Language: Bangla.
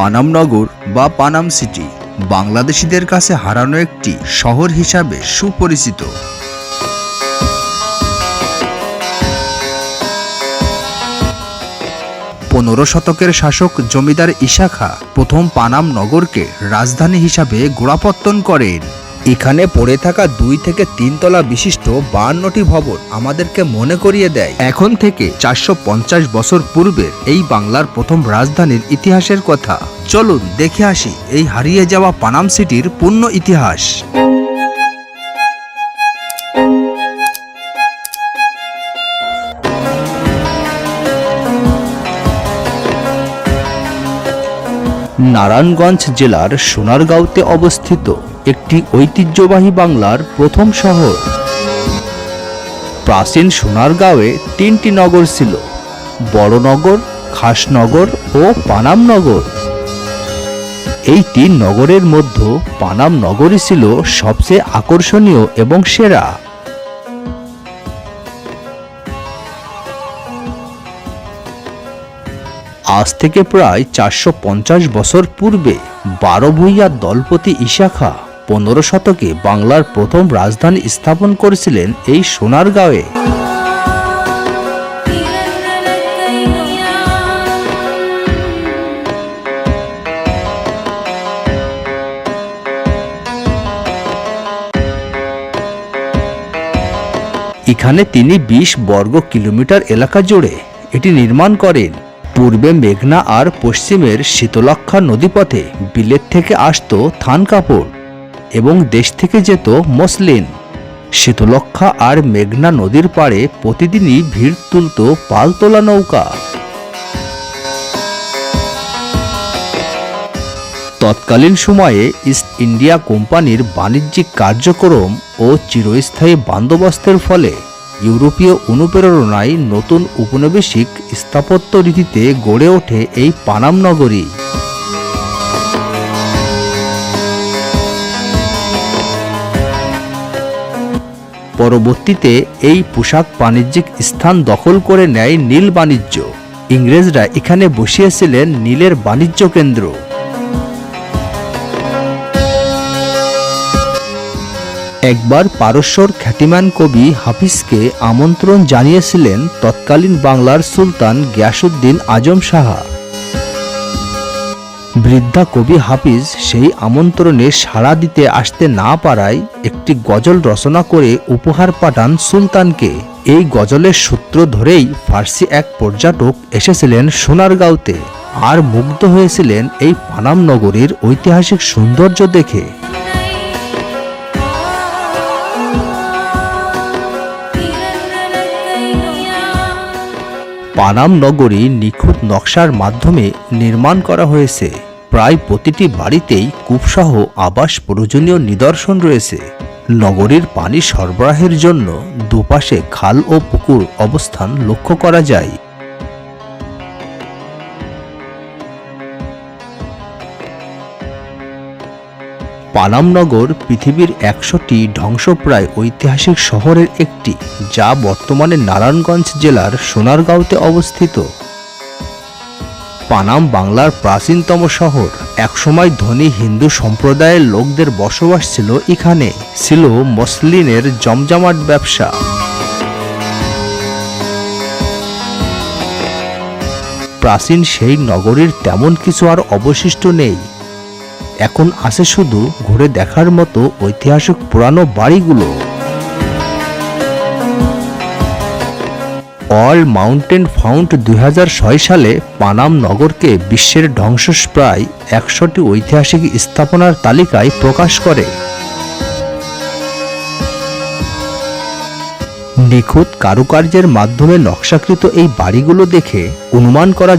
পানাম নগর বা পানাম সিটি বাংলাদেশিদের কাছে হারানো একটি শহর হিসাবে সুপরিচিত। 15 শতকের শাসক জমিদার ঈশা খাঁ প্রথম পানাম নগরকে রাজধানী হিসাবে গোড়াপত্তন করেন। এখানে পড়ে থাকা 2 থেকে 3 তলা বিশিষ্ট 52টি ভবন আমাদেরকে মনে করিয়ে দেয় এখন থেকে 450 বছর পূর্বের এই বাংলার প্রথম রাজধানীর ইতিহাসের কথা। চলুন দেখে আসি এই হারিয়ে যাওয়া পানাম সিটির পূর্ণ ইতিহাস। নারায়ণগঞ্জ জেলার সোনারগাঁওতে অবস্থিত একটি ঐতিহ্যবাহী বাংলার প্রথম শহর। প্রাচীন সোনারগাঁওয়ে 3টি নগর ছিল: বড়নগর, খাসনগর ও পানাম নগর। এই 3 নগরের মধ্যে পানাম নগরই ছিল সবচেয়ে আকর্ষণীয় এবং সেরা। আজ থেকে প্রায় 450 বছর পূর্বে 12 ভূঁইয়ার দলপতি ঈশা খাঁ 15 শতকে বাংলার প্রথম রাজধানী স্থাপন করেছিলেন এই সোনারগাঁওয়ে। এখানে তিনি 20 বর্গ কিলোমিটার এলাকা জুড়ে এটি নির্মাণ করেন। পূর্বে মেঘনা আর পশ্চিমের শীতলক্ষ্যা নদীপথে বিলেত থেকে আসত থান কাপড় এবং দেশ থেকে যেত মসলিন। শীতলক্ষ্যা আর মেঘনা নদীর পাড়ে প্রতিদিনই ভিড় তুলত পালতোলা নৌকা। তৎকালীন সময়ে ইস্ট ইন্ডিয়া কোম্পানির বাণিজ্যিক কার্যক্রম ও চিরস্থায়ী বন্দোবস্তের ফলে ইউরোপীয় অনুপ্রেরণায় নতুন উপনিবেশিক স্থাপত্য রীতিতে গড়ে ওঠে এই পানাম নগরী। পরবর্তীতে এই পোশাক বাণিজ্যিক স্থান দখল করে নেয় নীল বাণিজ্য। ইংরেজরা এখানে বসিয়েছিলেন নীলের বাণিজ্য কেন্দ্র। একবার পারস্যর খ্যাতিমান কবি হাফিজকে আমন্ত্রণ জানিয়েছিলেন তৎকালীন বাংলার সুলতান গিয়াসউদ্দিন আজম শাহ। বৃদ্ধা কবি হাফিজ সেই আমন্ত্রণে সাড়া দিতে আসতে না পারায় একটি গজল রচনা করে উপহার পাঠান সুলতানকে। এই গজলের সূত্র ধরেই ফার্সি এক পর্যটক এসেছিলেন সোনারগাঁওতে আর মুগ্ধ হয়েছিলেন এই পানাম নগরীর ঐতিহাসিক সৌন্দর্য দেখে। পানাম নগরী নিখুঁত নকশার মাধ্যমে নির্মাণ করা হয়েছে। প্রায় প্রতিটি বাড়িতেই কূপসহ আবাস প্রয়োজনীয় নিদর্শন রয়েছে। নগরীর পানি সরবরাহের জন্য দুপাশে খাল ও পুকুর অবস্থান লক্ষ্য করা যায়। পানাম নগর পৃথিবীর 100টি ধ্বংসপ্রায় ঐতিহাসিক শহরের একটি, যা বর্তমানে নারায়ণগঞ্জ জেলার সোনারগাঁওতে অবস্থিত। পানাম বাংলার প্রাচীনতম শহর। একসময় ধনী হিন্দু সম্প্রদায়ের লোকদের বসবাস ছিল এখানে। ছিল মসলিনের জমজমাট ব্যবসা। প্রাচীন সেই নগরীর তেমন কিছু আর অবশিষ্ট নেই। এখন আছে শুধু ঘুরে দেখার মতো ঐতিহাসিক পুরানো বাড়িগুলো। ওয়ার্ল্ড মাউন্টেন ফাউন্ড 2006 সালে পানাম নগরকে বিশ্বের ধ্বংসপ্রায় 100টি ঐতিহাসিক স্থাপনার তালিকায় প্রকাশ করে। নিখুঁত কারুকার্যের মাধ্যমে নকশাকৃত এই বাড়িগুলো দেখে অনুমান করা